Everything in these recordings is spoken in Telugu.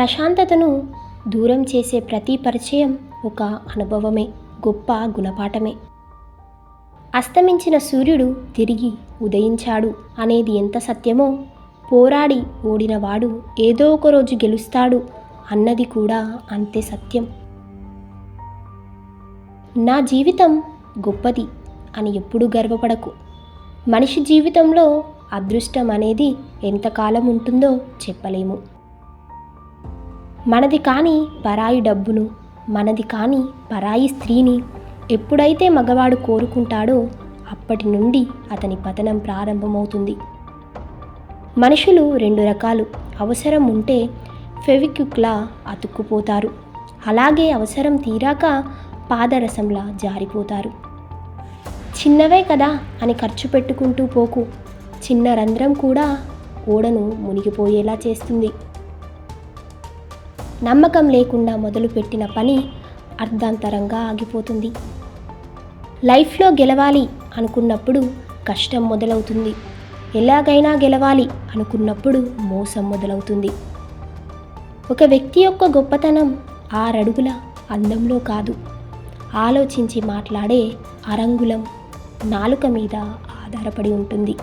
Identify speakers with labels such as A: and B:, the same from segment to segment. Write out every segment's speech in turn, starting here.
A: ప్రశాంతతను దూరం చేసే ప్రతి పరిచయం ఒక అనుభవమే, గొప్ప గుణపాఠమే. అస్తమించిన సూర్యుడు తిరిగి ఉదయించాడు అనేది ఎంత సత్యమో, పోరాడి ఓడినవాడు ఏదో ఒక రోజు గెలుస్తాడు అన్నది కూడా అంతే సత్యం. నా జీవితం గొప్పది అని ఎప్పుడూ గర్వపడకు. మనిషి జీవితంలో అదృష్టం అనేది ఎంతకాలం ఉంటుందో చెప్పలేము. మనది కాని పరాయి డబ్బును, మనది కాని పరాయి స్త్రీని ఎప్పుడైతే మగవాడు కోరుకుంటాడో అప్పటి నుండి అతని పతనం ప్రారంభమవుతుంది. మనుషులు రెండు రకాలు. అవసరం ఉంటే ఫెవిక్విక్లా అతుక్కుపోతారు, అలాగే అవసరం తీరాక పాదరసంలా జారిపోతారు. చిన్నవే కదా అని ఖర్చు పెట్టుకుంటూ పోకు. చిన్న రంధ్రం కూడా ఓడను మునిగిపోయేలా చేస్తుంది. నమ్మకం లేకుండా మొదలుపెట్టిన పని అర్ధాంతరంగా ఆగిపోతుంది. లైఫ్లో గెలవాలి అనుకున్నప్పుడు కష్టం మొదలవుతుంది. ఎలాగైనా గెలవాలి అనుకున్నప్పుడు మోసం మొదలవుతుంది. ఒక వ్యక్తి యొక్క గొప్పతనం 6 అడుగుల అందంలో కాదు, ఆలోచించి మాట్లాడే అరంగుళం నాలుక మీద ఆధారపడి ఉంటుంది.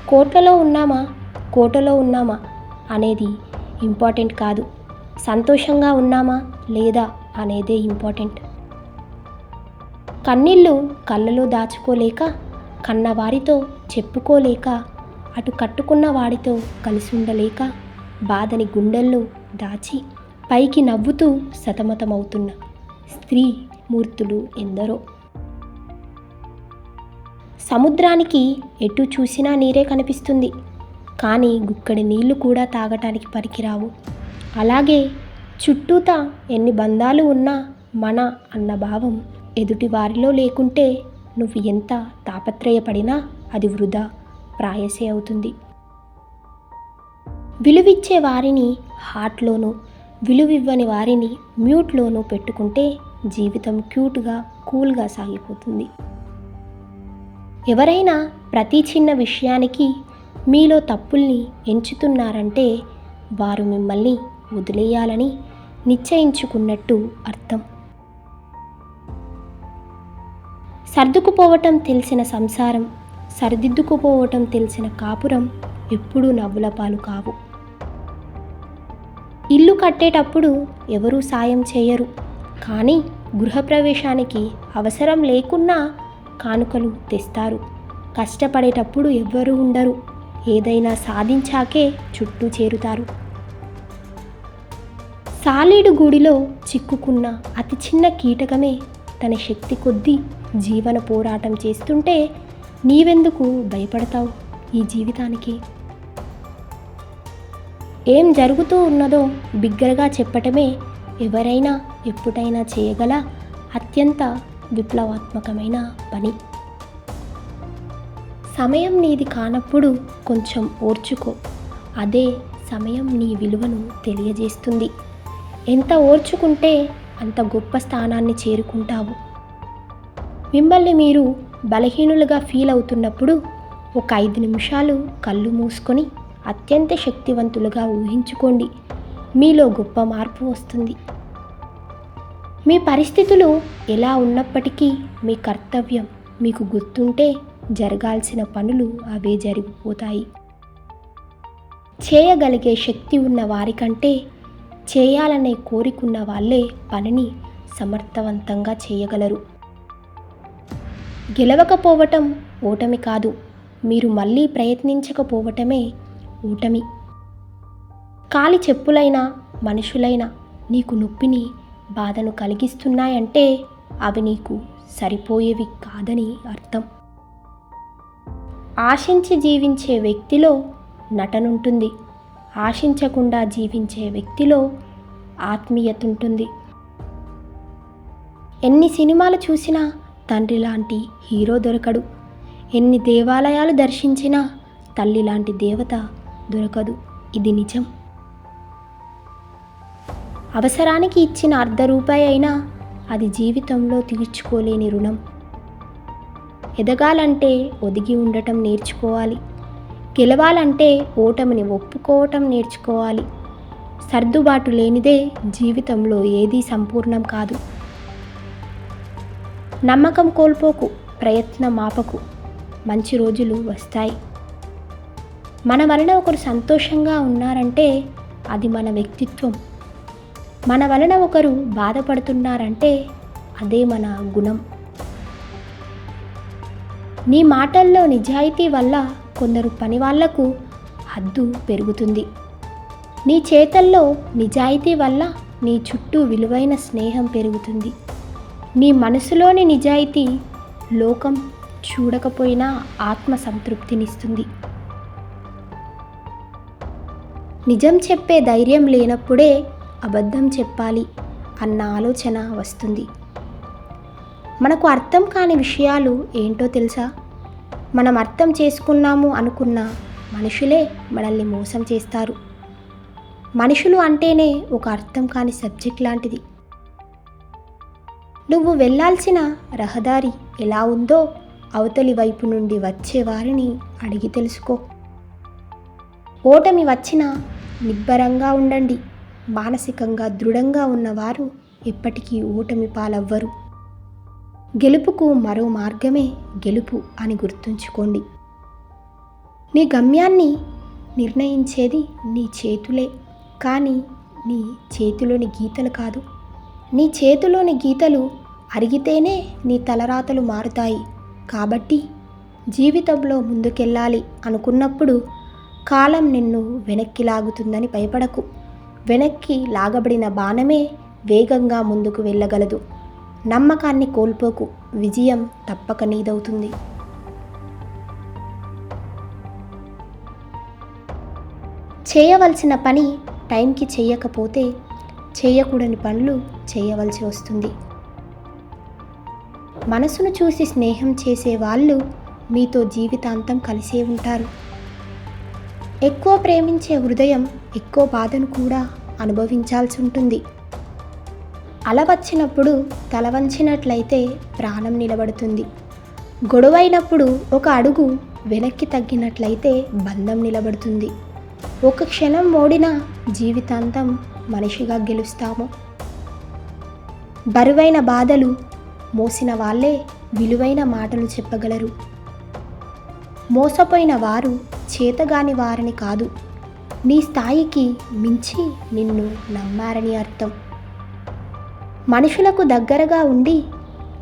A: కోటలో ఉన్నామా అనేది ఇంపార్టెంట్ కాదు, సంతోషంగా ఉన్నామా లేదా అనేదే ఇంపార్టెంట్. కన్నీళ్ళు కళ్ళలో దాచుకోలేక, కన్నవారితో చెప్పుకోలేక, అటు కట్టుకున్న వాడితో కలిసి ఉండలేక, బాధని గుండెల్లో దాచి పైకి నవ్వుతూ సతమతమవుతున్న స్త్రీ మూర్తులు ఎందరో. సముద్రానికి ఎటు చూసినా నీరే కనిపిస్తుంది, కానీ గుక్కడి నీళ్లు కూడా తాగటానికి పనికిరావు. అలాగే చుట్టూతా ఎన్ని బంధాలు ఉన్నా మన అన్న భావం ఎదుటి వారిలో లేకుంటే నువ్వు ఎంత తాపత్రయపడినా అది వృధా ప్రాయసే అవుతుంది. విలువిచ్చే వారిని హార్ట్లోనూ, విలువివ్వని వారిని మ్యూట్లోనూ పెట్టుకుంటే జీవితం క్యూట్గా, కూల్గా సాగిపోతుంది. ఎవరైనా ప్రతి చిన్న విషయానికి మీలో తప్పుల్ని ఎంచుతున్నారంటే వారు మిమ్మల్ని వదిలేయాలని నిశ్చయించుకున్నట్టు అర్థం. సర్దుకుపోవటం తెలిసిన సంసారం, సరిదిద్దుకుపోవటం తెలిసిన కాపురం ఎప్పుడూ నవ్వుల పాలు కావు. ఇల్లు కట్టేటప్పుడు ఎవరూ సాయం చేయరు, కానీ గృహప్రవేశానికి అవసరం లేకున్నా కానుకలు తెస్తారు. కష్టపడేటప్పుడు ఎవ్వరూ ఉండరు, ఏదైనా సాధించాకే చుట్టూ చేరుతారు. సాలీడు గూడిలో చిక్కుకున్న అతి చిన్న కీటకమే తన శక్తి కొద్దీ జీవన పోరాటం చేస్తుంటే నీవెందుకు భయపడతావు ఈ జీవితానికి? ఏం జరుగుతూ ఉన్నదో బిగ్గరగా చెప్పటమే ఎవరైనా ఎప్పుడైనా చేయగల అత్యంత విప్లవాత్మకమైన పని. సమయం నీది కానప్పుడు కొంచెం ఓర్చుకో, అదే సమయం నీ విలువను తెలియజేస్తుంది. ఎంత ఓర్చుకుంటే అంత గొప్ప స్థానాన్ని చేరుకుంటావు. మిమ్మల్ని మీరు బలహీనులుగా ఫీల్ అవుతున్నప్పుడు ఒక 5 నిమిషాలు కళ్ళు మూసుకొని అత్యంత శక్తివంతులుగా ఊహించుకోండి. మీలో గొప్ప మార్పు వస్తుంది. మీ పరిస్థితులు ఎలా ఉన్నప్పటికీ మీ కర్తవ్యం మీకు గుర్తుంటే జరగాల్సిన పనులు అవే జరిగిపోతాయి. చేయగలిగే శక్తి ఉన్న వారికంటే చేయాలనే కోరికున్న వాళ్ళే పనిని సమర్థవంతంగా చేయగలరు. గెలవకపోవటం ఓటమి కాదు, మీరు మళ్ళీ ప్రయత్నించకపోవటమే ఓటమి. కాలి చెప్పులైనా మనుషులైనా నీకు నొప్పిని, బాధను కలిగిస్తున్నాయంటే అవి నీకు సరిపోయేవి కాదని అర్థం. ఆశించి జీవించే వ్యక్తిలో నటనుంటుంది, ఆశించకుండా జీవించే వ్యక్తిలో ఆత్మీయత ఉంటుంది. ఎన్ని సినిమాలు చూసినా తండ్రి లాంటి హీరో దొరకడు, ఎన్ని దేవాలయాలు దర్శించినా తల్లి లాంటి దేవత దొరకదు. ఇది నిజం. అవసరానికి ఇచ్చిన ₹1 అయినా అది జీవితంలో తీర్చుకోలేని రుణం. ఎదగాలంటే ఒదిగి ఉండటం నేర్చుకోవాలి. గెలవాలంటే ఓటమిని ఒప్పుకోవటం నేర్చుకోవాలి. సర్దుబాటు లేనిదే జీవితంలో ఏదీ సంపూర్ణం కాదు. నమ్మకం కోల్పోకు, ప్రయత్నం ఆపకు, మంచి రోజులు వస్తాయి. మన వలన ఒకరు సంతోషంగా ఉన్నారంటే అది మన వ్యక్తిత్వం. మన వలన ఒకరు బాధపడుతున్నారంటే అదే మన గుణం. నీ మాటల్లో నిజాయితీ వల్ల కొందరు పని వాళ్లకు హద్దు పెరుగుతుంది. నీ చేతల్లో నిజాయితీ వల్ల నీ చుట్టూ విలువైన స్నేహం పెరుగుతుంది. నీ మనసులోని నిజాయితీ లోకం చూడకపోయినా ఆత్మ సంతృప్తినిస్తుంది. నిజం చెప్పే ధైర్యం లేనప్పుడే అబద్ధం చెప్పాలి అన్న ఆలోచన వస్తుంది. మనకు అర్థం కాని విషయాలు ఏంటో తెలుసా? మనం అర్థం చేసుకున్నాము అనుకున్న మనుషులే మనల్ని మోసం చేస్తారు. మనుషులు అంటేనే ఒక అర్థం కాని సబ్జెక్ట్ లాంటిది. నువ్వు వెళ్ళాల్సిన రహదారి ఎలా ఉందో అవతలి వైపు నుండి వచ్చే వారిని అడిగి తెలుసుకో. ఓటమి వచ్చినా నిబ్బరంగా ఉండండి. మానసికంగా దృఢంగా ఉన్నవారు ఎప్పటికీ ఓటమి పాలవ్వరు. గెలుపుకు మరో మార్గమే గెలుపు అని గుర్తుంచుకోండి. నీ గమ్యాన్ని నిర్ణయించేది నీ చేతులే, కానీ నీ చేతిలోని గీతలు కాదు. నీ చేతిలోని గీతలు అరిగితేనే నీ తలరాతలు మారుతాయి. కాబట్టి జీవితంలో ముందుకెళ్ళాలి అనుకున్నప్పుడు కాలం నిన్ను వెనక్కి లాగుతుందని భయపడకు. వెనక్కి లాగబడిన బాణమే వేగంగా ముందుకు వెళ్ళగలదు. నమ్మకాన్ని కోల్పోకు, విజయం తప్పక నీదవుతుంది. చేయవలసిన పని టైంకి చేయకపోతే చేయకూడని పనులు చేయవలసి వస్తుంది. మనసును చూసి స్నేహం చేసే వాళ్ళు మీతో జీవితాంతం కలిసే ఉంటారు. ఎక్కువ ప్రేమించే హృదయం ఎక్కువ బాధను కూడా అనుభవించాల్సి ఉంటుంది. అల వచ్చినప్పుడు తల వంచినట్లయితే ప్రాణం నిలబడుతుంది. గొడవైనప్పుడు ఒక అడుగు వెనక్కి తగ్గినట్లయితే బంధం నిలబడుతుంది. ఒక క్షణం ఓడినా జీవితాంతం మనిషిగా గెలుస్తాము. బరువైన బాధలు మోసిన వాళ్ళే విలువైన మాటలు చెప్పగలరు. మోసపోయిన వారు చేతగాని వారని కాదు, నీ స్థాయికి మించి నిన్ను నమ్మారని అర్థం. మనుషులకు దగ్గరగా ఉండి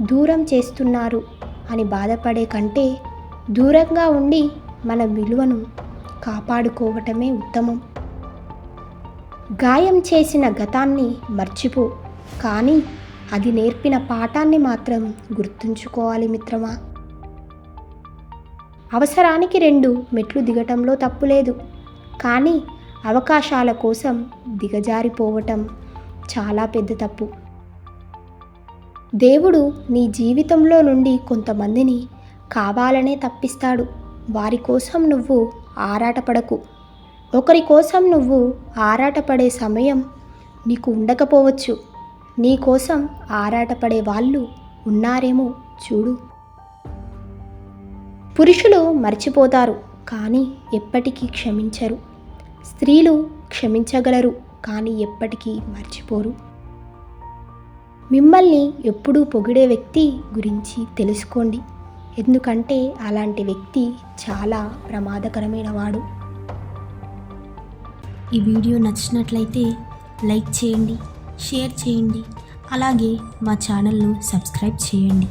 A: దూరం చేస్తున్నారు అని బాధపడే కంటే దూరంగా ఉండి మన విలువను కాపాడుకోవటమే ఉత్తమం. గాయం చేసిన గతాన్ని మర్చిపో, కానీ అది నేర్పిన పాఠాన్ని మాత్రం గుర్తుంచుకోవాలి మిత్రమా. అవసరానికి 2 మెట్లు దిగటంలో తప్పులేదు, కానీ అవకాశాల కోసం దిగజారిపోవటం చాలా పెద్ద తప్పు. దేవుడు నీ జీవితంలో నుండి కొంతమందిని కావాలనే తప్పిస్తాడు. వారి కోసం నువ్వు ఆరాటపడకు. ఒకరి కోసం నువ్వు ఆరాటపడే సమయం నీకు ఉండకపోవచ్చు. నీ కోసం ఆరాటపడే వాళ్ళు ఉన్నారేమో చూడు. పురుషులు మర్చిపోతారు, కానీ ఎప్పటికీ క్షమించరు. స్త్రీలు క్షమించగలరు, కానీ ఎప్పటికీ మర్చిపోరు. మిమ్మల్ని ఎప్పుడూ పొగిడే వ్యక్తి గురించి తెలుసుకోండి, ఎందుకంటే అలాంటి వ్యక్తి చాలా ప్రమాదకరమైన వాడు.
B: ఈ వీడియో నచ్చినట్లయితే లైక్ చేయండి, షేర్ చేయండి, అలాగే మా ఛానల్ను సబ్స్క్రైబ్ చేయండి.